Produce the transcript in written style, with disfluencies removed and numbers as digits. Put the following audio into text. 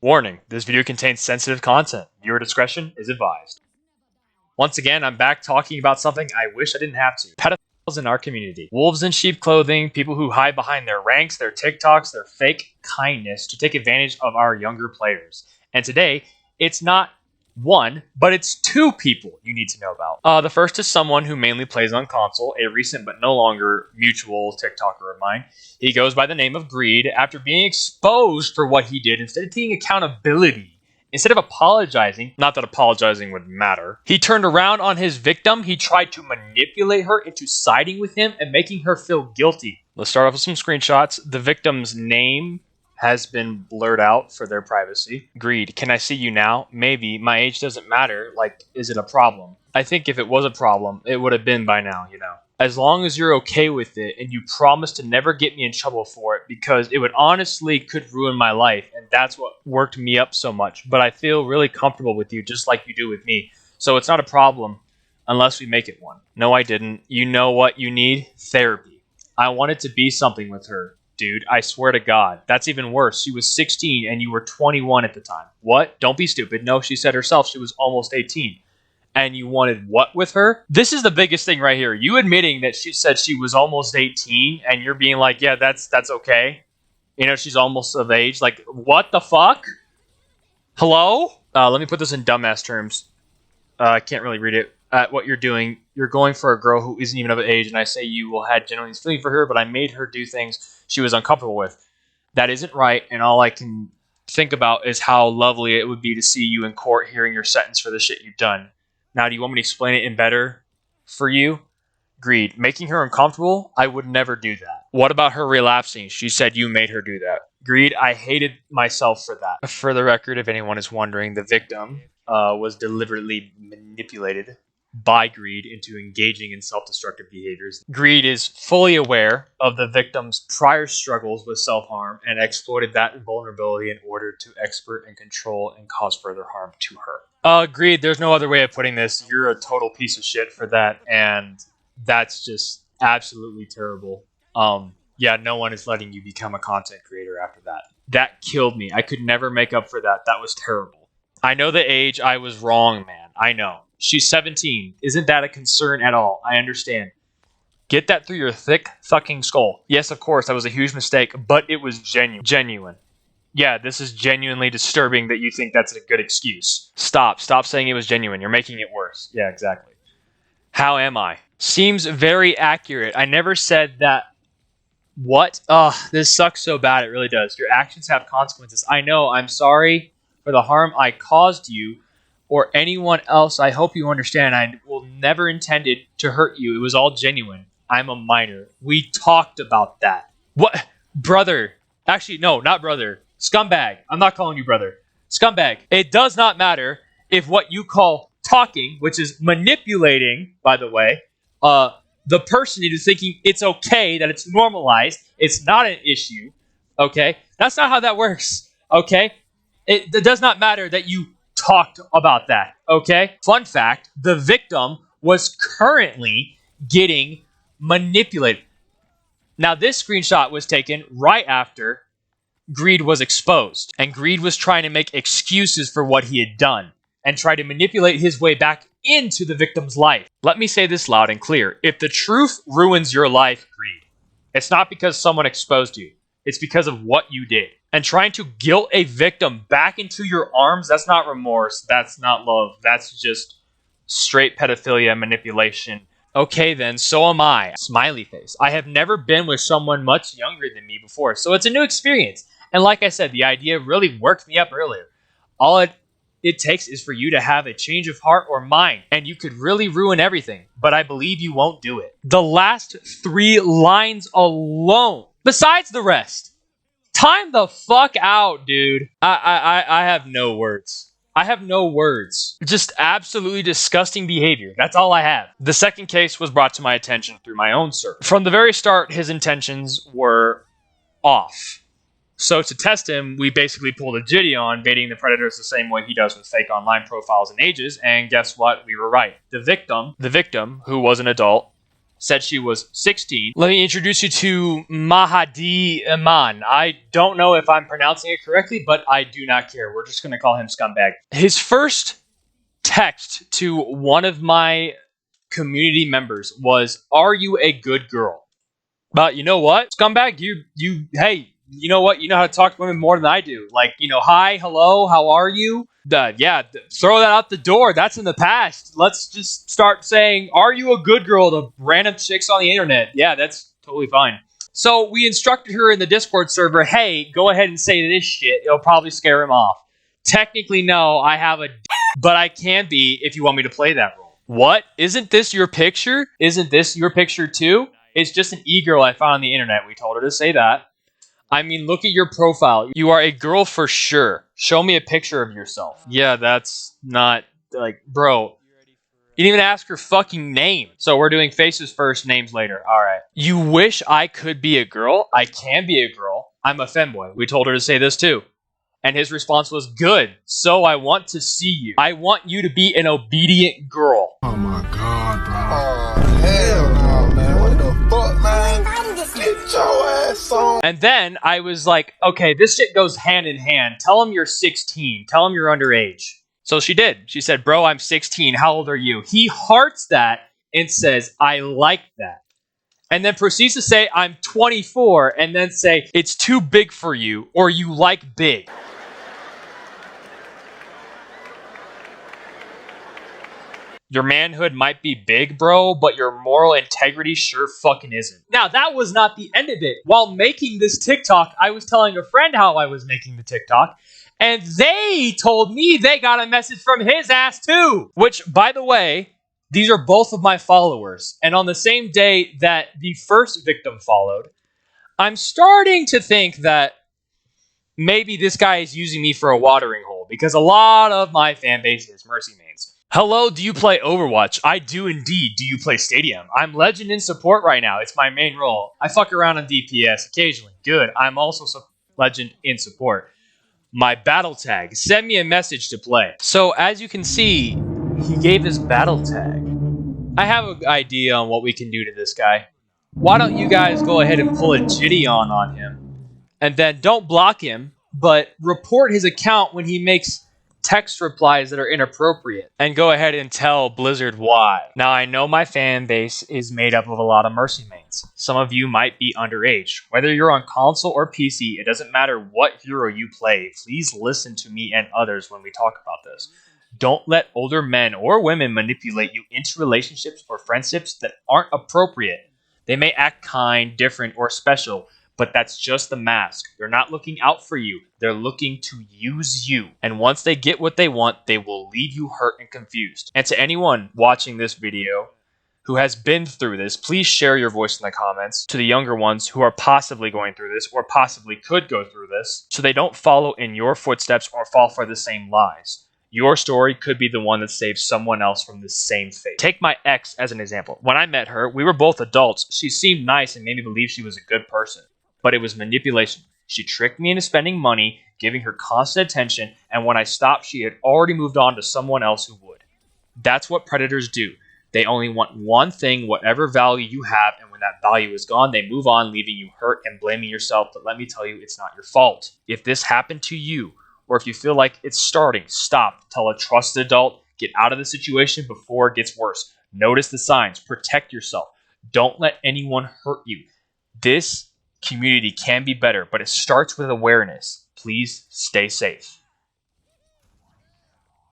Warning, this video contains sensitive content. Viewer discretion is advised. Once again, I'm back talking about something I wish I didn't have to. Pedophiles in our community. Wolves in sheep clothing, people who hide behind their ranks, their TikToks, their fake kindness to take advantage of our younger players. And today, it's not one, but it's two people you need to know about. The first is someone who mainly plays on console, a recent but no longer mutual TikToker of mine. He goes by the name of Greed. After being exposed for what he did, instead of taking accountability, instead of apologizing, not that apologizing would matter, he turned around on his victim. He tried to manipulate her into siding with him and making her feel guilty. Let's start off with some screenshots. The victim's name has been blurred out for their privacy. Greed, can I see you now? Maybe. My age doesn't matter. Like, is it a problem? I think if it was a problem, it would have been by now, you know. As long as you're okay with it and you promise to never get me in trouble for it, because it would honestly could ruin my life, and that's what worked me up so much. But I feel really comfortable with you, just like you do with me. So it's not a problem unless we make it one. No, I didn't. You know what you need? Therapy. I wanted to be something with her. Dude, I swear to God. That's even worse. She was 16 and you were 21 at the time. What? Don't be stupid. No, she said herself she was almost 18. And you wanted what with her? This is the biggest thing right here. You admitting that she said she was almost 18 and you're being like, yeah, that's okay. You know, she's almost of age. Like, what the fuck? Hello? Let me put this in dumbass terms. I can't really read it. What you're doing, you're going for a girl who isn't even of age, and I say you will had genuine feeling for her, but I made her do things she was uncomfortable with. That isn't right, and all I can think about is how lovely it would be to see you in court hearing your sentence for the shit you've done. Now, do you want me to explain it in better for you? Greed. Making her uncomfortable? I would never do that. What about her relapsing? She said you made her do that. Greed. I hated myself for that. For the record, if anyone is wondering, the victim was deliberately manipulated by Greed into engaging in self-destructive behaviors. Greed is fully aware of the victim's prior struggles with self-harm and exploited that vulnerability in order to expert and control and cause further harm to her. Greed, there's no other way of putting this. You're a total piece of shit for that, and that's just absolutely terrible. Yeah, no one is letting you become a content creator after that. That killed me. I could never make up for that. That was terrible. I know the age. I was wrong, man. I know. She's 17. Isn't that a concern at all? I understand. Get that through your thick fucking skull. Yes, of course, that was a huge mistake, but it was genuine. Yeah, this is genuinely disturbing that you think that's a good excuse. Stop saying it was genuine. You're making it worse. Yeah, exactly. How am I? Seems very accurate. I never said that. What? This sucks so bad. It really does. Your actions have consequences. I know. I'm sorry for the harm I caused you or anyone else. I hope you understand. I will never intended to hurt you. It was all genuine. I'm a minor. We talked about that. What? Brother. Actually, no, not brother. Scumbag. I'm not calling you brother. Scumbag. It does not matter if what you call talking, which is manipulating, by the way, the person into thinking it's okay, that it's normalized, it's not an issue, okay? That's not how that works, okay? It does not matter that you talked about that, okay? Fun fact, the victim was currently getting manipulated. Now, this screenshot was taken right after Greed was exposed, and Greed was trying to make excuses for what he had done and try to manipulate his way back into the victim's life. Let me say this loud and clear. If the truth ruins your life, Greed, it's not because someone exposed you. It's because of what you did. And trying to guilt a victim back into your arms, that's not remorse. That's not love. That's just straight pedophilia manipulation. Okay then, so am I. Smiley face. I have never been with someone much younger than me before, so it's a new experience. And like I said, the idea really worked me up earlier. All it takes is for you to have a change of heart or mind, and you could really ruin everything, but I believe you won't do it. The last 3 lines alone, besides the rest, time the fuck out, dude. I have no words. I have no words. Just absolutely disgusting behavior. That's all I have. The second case was brought to my attention through my own search. From the very start, his intentions were off. So to test him, we basically pulled a jitty on, baiting the predators the same way he does with fake online profiles and ages, and guess what? We were right. The victim, who was an adult, said she was 16. Let me introduce you to Mahdi Iman. I don't know if I'm pronouncing it correctly, but I do not care. We're just going to call him Scumbag. His first text to one of my community members was, "Are you a good girl?" But you know what, Scumbag? Hey, you know what? You know how to talk to women more than I do. Like, hi, hello, how are you? Throw that out the door. That's in the past. Let's just start saying, "Are you a good girl?" to random chicks on the internet. Yeah, that's totally fine. So we instructed her in the Discord server, hey, go ahead and say this shit. It'll probably scare him off. Technically, no, I have a but I can be if you want me to play that role. What? Isn't this your picture? Isn't this your picture too? It's just an e-girl I found on the internet. We told her to say that. I mean, look at your profile. You are a girl for sure. Show me a picture of yourself. Yeah, that's not, bro. You didn't even ask her fucking name. So we're doing faces first, names later. All right. You wish I could be a girl? I can be a girl. I'm a femboy. We told her to say this too. And his response was, good. So I want to see you. I want you to be an obedient girl. Oh my God, bro. Oh, hell no, man. What the fuck, man? Get your ass on. And then I was like, okay, this shit goes hand in hand. Tell him you're 16. Tell him you're underage. So she did. She said, bro, I'm 16. How old are you? He hearts that and says, I like that. And then proceeds to say, I'm 24. And then say, it's too big for you, or you like big. Your manhood might be big, bro, but your moral integrity sure fucking isn't. Now, that was not the end of it. While making this TikTok, I was telling a friend how I was making the TikTok, and they told me they got a message from his ass too. Which, by the way, these are both of my followers. And on the same day that the first victim followed, I'm starting to think that maybe this guy is using me for a watering hole, because a lot of my fan base is mercy mains. Hello, do you play Overwatch? I do indeed. Do you play Stadium? I'm Legend in support right now. It's my main role. I fuck around on DPS occasionally. Good. I'm also Legend in support. My battle tag. Send me a message to play. So as you can see, he gave his battle tag. I have an idea on what we can do to this guy. Why don't you guys go ahead and pull a jitty on him? And then don't block him, but report his account when he makes text replies that are inappropriate, and go ahead and tell Blizzard why. Now, I know my fan base is made up of a lot of mercy mains. Some of you might be underage. Whether you're on console or PC, it doesn't matter what hero you play. Please listen to me and others when we talk about this. Don't let older men or women manipulate you into relationships or friendships that aren't appropriate. They may act kind, different, or special, but that's just the mask. They're not looking out for you. They're looking to use you. And once they get what they want, they will leave you hurt and confused. And to anyone watching this video who has been through this, please share your voice in the comments to the younger ones who are possibly going through this or possibly could go through this, so they don't follow in your footsteps or fall for the same lies. Your story could be the one that saves someone else from the same fate. Take my ex as an example. When I met her, we were both adults. She seemed nice and made me believe she was a good person. But it was manipulation. She tricked me into spending money, giving her constant attention, and when I stopped, she had already moved on to someone else who would. That's what predators do. They only want one thing, whatever value you have, and when that value is gone, they move on, leaving you hurt and blaming yourself. But let me tell you, it's not your fault. If this happened to you, or if you feel like it's starting, stop. Tell a trusted adult. Get out of the situation before it gets worse. Notice the signs. Protect yourself. Don't let anyone hurt you. This community can be better, but it starts with awareness. Please stay safe.